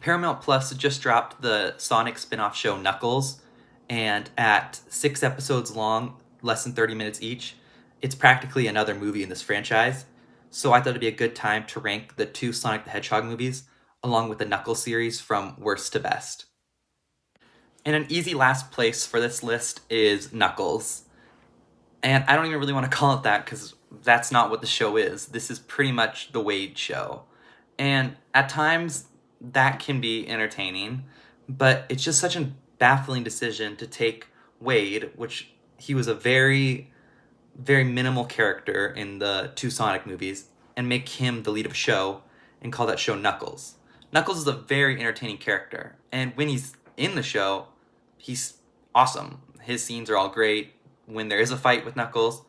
Paramount Plus just dropped the Sonic spin-off show Knuckles, and at 6 episodes long, less than 30 minutes each, it's practically another movie in this franchise. So I thought it'd be a good time to rank the two Sonic the Hedgehog movies, along with the Knuckles series from worst to best. And an easy last place for this list is Knuckles. And I don't even really want to call it that because that's not what the show is. This is pretty much the Wade show. And at times, that can be entertaining, but it's just such a baffling decision to take Wade, which he was a very, very minimal character in the two Sonic movies, and make him the lead of a show and call that show Knuckles. Knuckles is a very entertaining character, and when he's in the show, he's awesome. His scenes are all great. When there is a fight with Knuckles,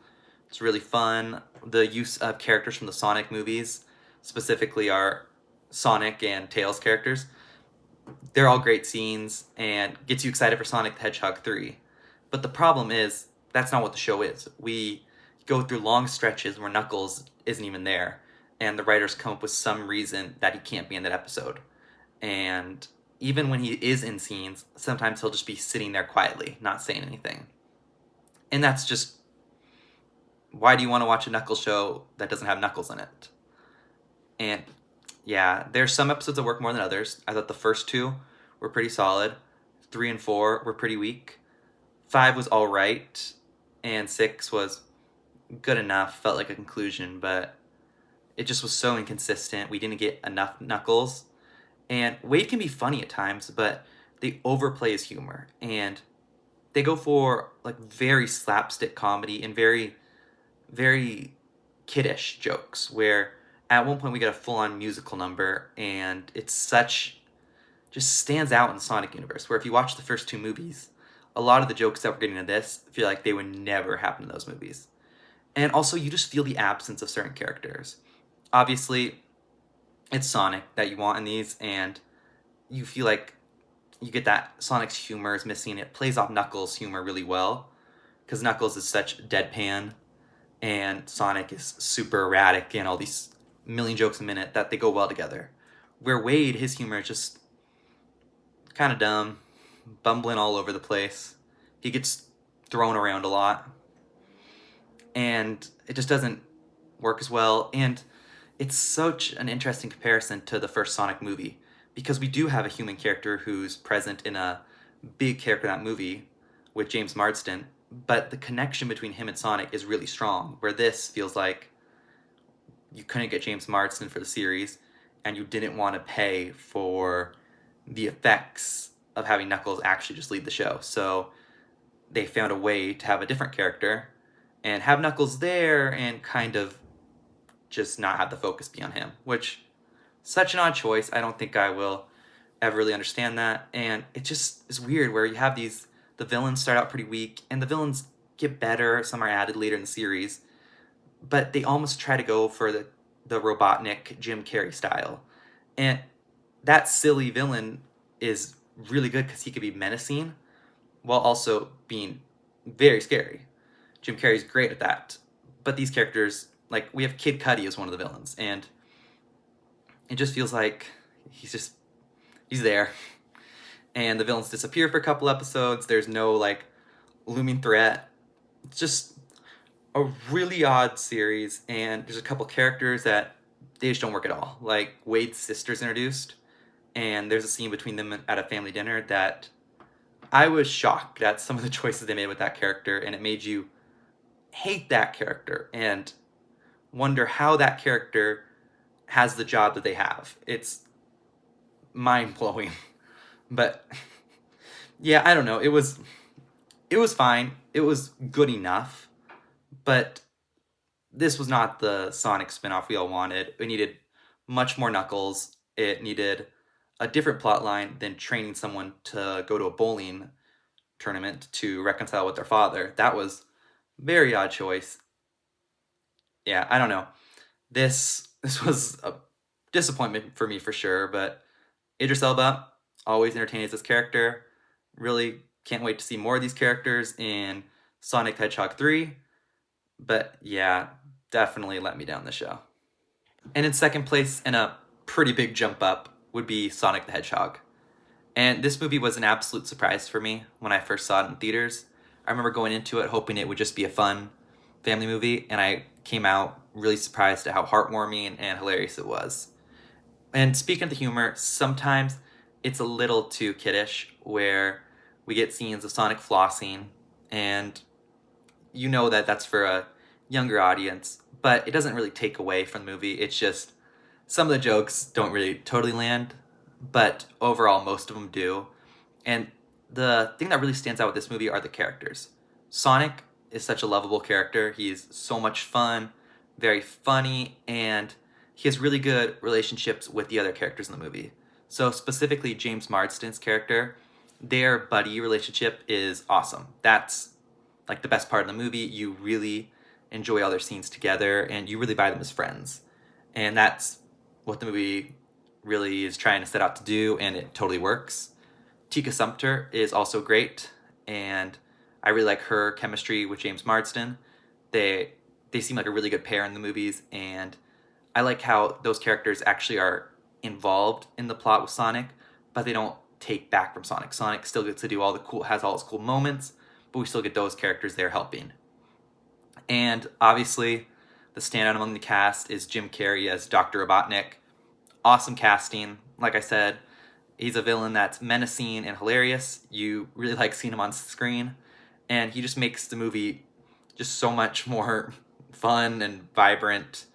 it's really fun. The use of characters from the Sonic movies, specifically our Sonic and Tails characters, they're all great scenes and gets you excited for Sonic the Hedgehog 3. But the problem is, that's not what the show is. We go through long stretches where Knuckles isn't even there, and the writers come up with some reason that he can't be in that episode. And even when he is in scenes, sometimes he'll just be sitting there quietly, not saying anything. And that's just, why do you want to watch a Knuckles show that doesn't have Knuckles in it? And yeah, there's some episodes that work more than others. I thought the first two were pretty solid. 3 and 4 were pretty weak. 5 was all right, and 6 was good enough. Felt like a conclusion, but it just was so inconsistent. We didn't get enough Knuckles. And Wade can be funny at times, but they overplay his humor, and they go for like very slapstick comedy and very, very kiddish jokes, where at one point we get a full-on musical number, and it's just stands out in the Sonic universe, where if you watch the first two movies, a lot of the jokes that we're getting in this feel like they would never happen in those movies. And also, you just feel the absence of certain characters. Obviously, it's Sonic that you want in these, and you feel like you get that Sonic's humor is missing. It plays off Knuckles' humor really well, because Knuckles is such deadpan, and Sonic is super erratic and all these million jokes a minute that they go well together. Where Wade, his humor is just kind of dumb, bumbling all over the place. He gets thrown around a lot, and it just doesn't work as well. And it's such an interesting comparison to the first Sonic movie, because we do have a human character who's present in a big character in that movie with James Marsden, but the connection between him and Sonic is really strong, where this feels like you couldn't get James Marsden for the series, and you didn't want to pay for the effects of having Knuckles actually just lead the show. So they found a way to have a different character and have Knuckles there and kind of just not have the focus be on him, which, such an odd choice. I don't think I will ever really understand that. And it just is weird where you have the villains start out pretty weak, and the villains get better. Some are added later in the series, but they almost try to go for the Robotnik Jim Carrey style. And that silly villain is really good because he could be menacing while also being very scary. Jim Carrey's great at that. But these characters, like, we have Kid Cudi as one of the villains, and it just feels like he's there. And the villains disappear for a couple episodes. There's no, like, looming threat. It's just a really odd series, and there's a couple characters that they just don't work at all. Like, Wade's sister's introduced, and there's a scene between them at a family dinner that I was shocked at some of the choices they made with that character, and it made you hate that character and wonder how that character has the job that they have. It's mind-blowing. But yeah, I don't know. It was fine. It was good enough. But this was not the Sonic spinoff we all wanted. It needed much more Knuckles. It needed a different plot line than training someone to go to a bowling tournament to reconcile with their father. That was a very odd choice. Yeah, I don't know. This was a disappointment for me for sure, but Idris Elba, always entertaining as this character. Really can't wait to see more of these characters in Sonic the Hedgehog 3. But yeah, definitely let me down the show. And in second place, and a pretty big jump up, would be Sonic the Hedgehog. And this movie was an absolute surprise for me when I first saw it in theaters. I remember going into it hoping it would just be a fun family movie, and I came out really surprised at how heartwarming and hilarious it was. And speaking of the humor, sometimes it's a little too kiddish, where we get scenes of Sonic flossing, and you know that that's for a younger audience, but it doesn't really take away from the movie. It's just some of the jokes don't really totally land, but overall, most of them do. And the thing that really stands out with this movie are the characters. Sonic is such a lovable character. He's so much fun, very funny, and he has really good relationships with the other characters in the movie. So, specifically, James Marsden's character, their buddy relationship is awesome. That's like the best part of the movie. You really enjoy all their scenes together, and you really buy them as friends. And that's what the movie really is trying to set out to do, and it totally works. Tika Sumpter is also great, and I really like her chemistry with James Marsden. They seem like a really good pair in the movies, and I like how those characters actually are involved in the plot with Sonic, but they don't take back from Sonic. Sonic still gets to do has all his cool moments, but we still get those characters there helping. And obviously, the standout among the cast is Jim Carrey as Dr. Robotnik. Awesome casting. Like I said, he's a villain that's menacing and hilarious. You really like seeing him on screen, and he just makes the movie just so much more fun and vibrant.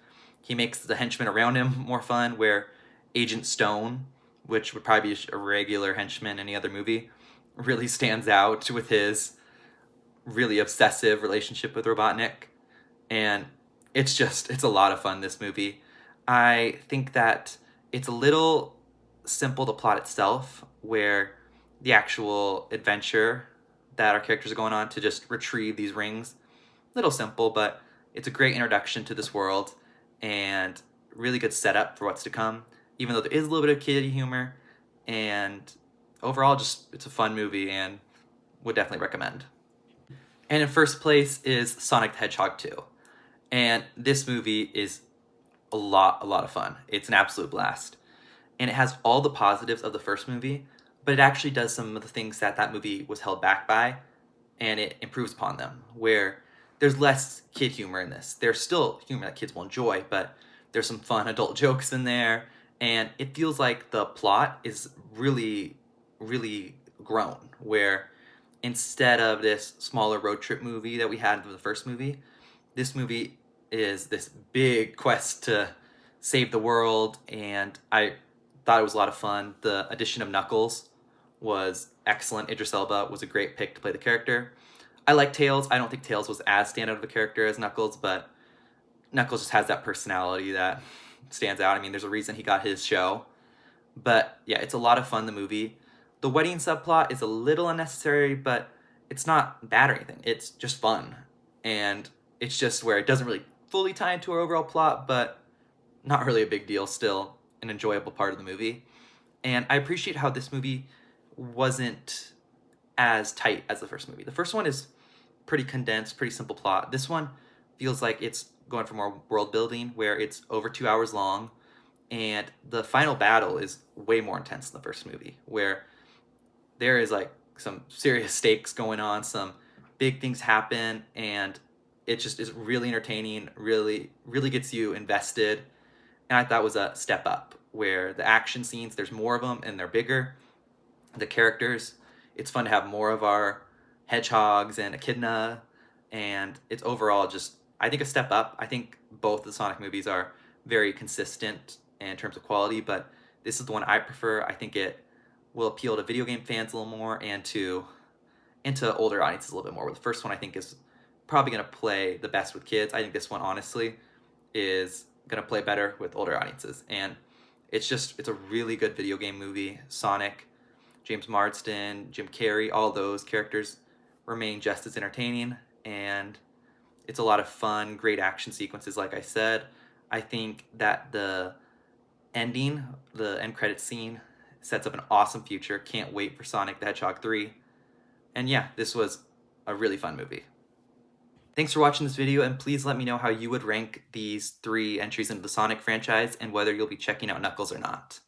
He makes the henchmen around him more fun, where Agent Stone, which would probably be a regular henchman in any other movie, really stands out with his really obsessive relationship with Robotnik. And it's a lot of fun, this movie. I think that it's a little simple, the plot itself, where the actual adventure that our characters are going on to just retrieve these rings, little simple, but it's a great introduction to this world and really good setup for what's to come, even though there is a little bit of kiddie humor. And overall, just it's a fun movie and would definitely recommend. And in first place is Sonic the Hedgehog 2. And this movie is a lot of fun. It's an absolute blast. And it has all the positives of the first movie, but it actually does some of the things that that movie was held back by, and it improves upon them, where there's less kid humor in this. There's still humor that kids will enjoy, but there's some fun adult jokes in there, and it feels like the plot is really grown, where instead of this smaller road trip movie that we had in the first movie, this movie is this big quest to save the world, and I thought it was a lot of fun. The addition of Knuckles was excellent. Idris Elba was a great pick to play the character. I like Tails. I don't think Tails was as standout of a character as Knuckles, but Knuckles just has that personality that stands out. I mean, there's a reason he got his show. But yeah, it's a lot of fun, the movie. The wedding subplot is a little unnecessary, but it's not bad or anything. It's just fun. And it's just where it doesn't really fully tie into our overall plot, but not really a big deal still. An enjoyable part of the movie. And I appreciate how this movie wasn't as tight as the first movie. The first one is pretty condensed, pretty simple plot. This one feels like it's going for more world building, where it's over 2 hours long, and the final battle is way more intense than the first movie, where there is like some serious stakes going on, some big things happen, and it just is really entertaining, really gets you invested. And I thought it was a step up, where the action scenes, there's more of them and they're bigger. The characters, it's fun to have more of our hedgehogs and echidna, and it's overall just, I think, a step up. I think both the Sonic movies are very consistent in terms of quality, but this is the one I prefer. I think it will appeal to video game fans a little more and to older audiences a little bit more. The first one, I think, is probably going to play the best with kids. I think this one, honestly, is going to play better with older audiences. And it's a really good video game movie. Sonic, James Marsden, Jim Carrey, all those characters remain just as entertaining, and it's a lot of fun, great action sequences, like I said. I think that the end credit scene, sets up an awesome future. Can't wait for Sonic the Hedgehog 3. And yeah, this was a really fun movie. Thanks for watching this video, and please let me know how you would rank these 3 entries into the Sonic franchise and whether you'll be checking out Knuckles or not.